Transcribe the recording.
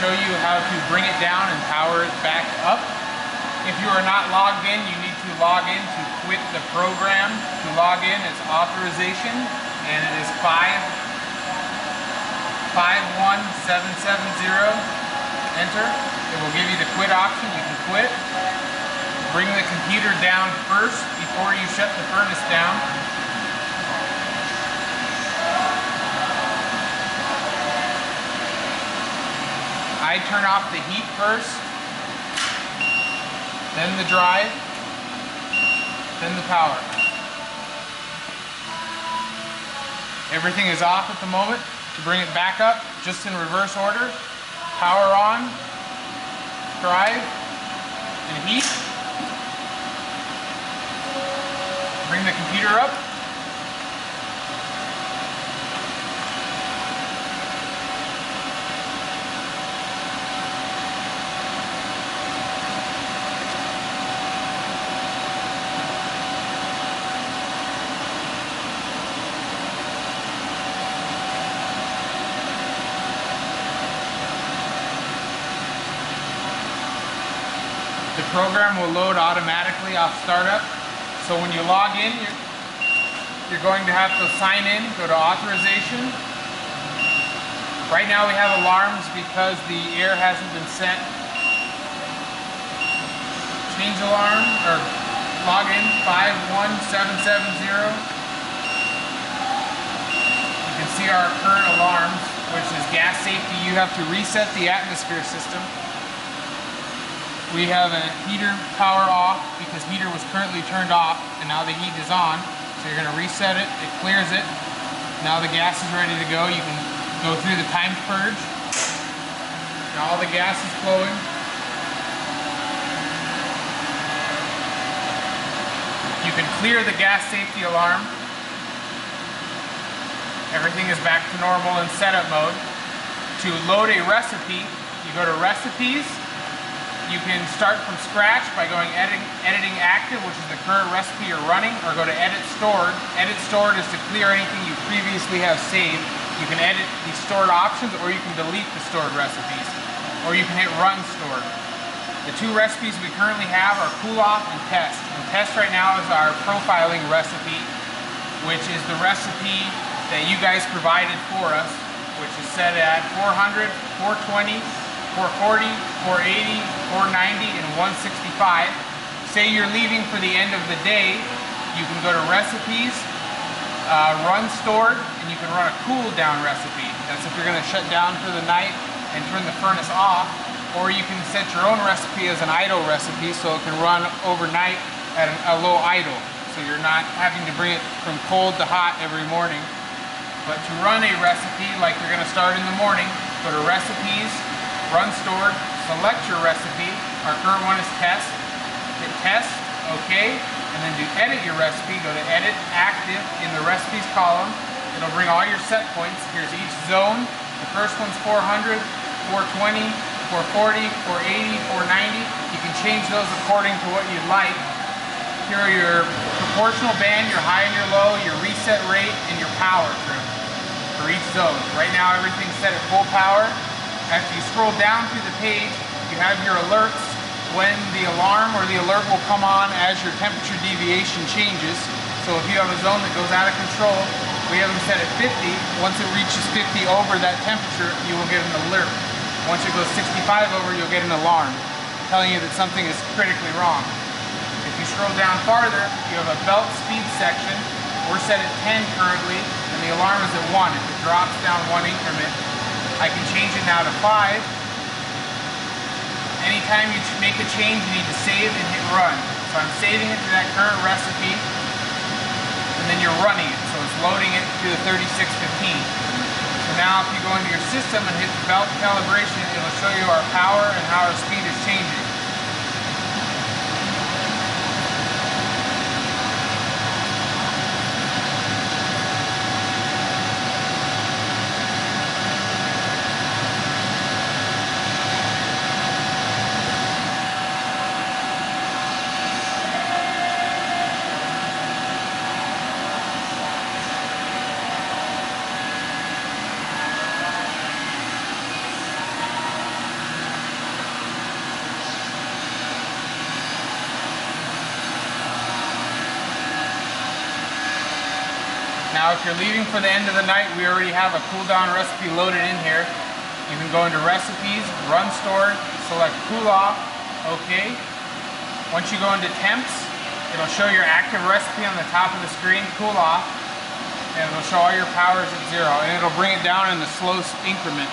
show you how to bring it down and power it back up. If you are not logged in, you need to log in to quit the program. To log in, it's authorization, and it is 551770. Enter. It will give you the quit option. You can quit. Bring the computer down first before you shut the furnace down. I turn off the heat first, then the drive, then the power. Everything is off at the moment. To bring it back up, just in reverse order. Power on, drive, and heat. Bring the computer up. The program will load automatically off startup. So when you log in, you're going to have to sign in, go to authorization. Right now we have alarms because the air hasn't been set. Change alarm, or log in, 51770. You can see our current alarms, which is gas safety. You have to reset the atmosphere system. We have a heater power off because heater was currently turned off and now the heat is on. So you're going to reset it, it clears it. Now the gas is ready to go. You can go through the timed purge. Now all the gas is flowing. You can clear the gas safety alarm. Everything is back to normal in setup mode. To load a recipe, you go to recipes. You can start from scratch by going editing active, which is the current recipe you're running, or go to edit stored. Edit stored is to clear anything you previously have saved. You can edit the stored options, or you can delete the stored recipes, or you can hit run stored. The two recipes we currently have are cool off and test. And test right now is our profiling recipe, which is the recipe that you guys provided for us, which is set at 400, 420, 440, 480, 490, and 165. Say you're leaving for the end of the day, you can go to recipes, run stored, and you can run a cool down recipe. That's if you're going to shut down for the night and turn the furnace off. Or you can set your own recipe as an idle recipe so it can run overnight at a low idle. So you're not having to bring it from cold to hot every morning. But to run a recipe like you're going to start in the morning, go to recipes, run stored, select your recipe. Our current one is test. Hit test, okay, and then to edit your recipe, go to edit active in the recipes column. It'll bring all your set points. Here's each zone. The first one's 400, 420, 440, 480, 490. You can change those according to what you'd like. Here are your proportional band, your high and your low, your reset rate, and your power trim for each zone. Right now everything's set at full power. After you scroll down through the page, you have your alerts when the alarm or the alert will come on as your temperature deviation changes. So if you have a zone that goes out of control, we have them set at 50. Once it reaches 50 over that temperature, you will get an alert. Once it goes 65 over, you'll get an alarm telling you that something is critically wrong. If you scroll down farther, you have a belt speed section. We're set at 10 currently, and the alarm is at 1. If it drops down 1 increment, I can change it now to 5. Anytime you make a change, you need to save and hit run. So I'm saving it to that current recipe, and then you're running it. So it's loading it to the 3615. So now if you go into your system and hit belt calibration, it'll show you our power and how our speed is changing. Now if you're leaving for the end of the night, we already have a cool down recipe loaded in here. You can go into recipes, run stored, select cool off, okay. Once you go into temps, it'll show your active recipe on the top of the screen, cool off, and it'll show all your powers at 0, and it'll bring it down in the slow increment.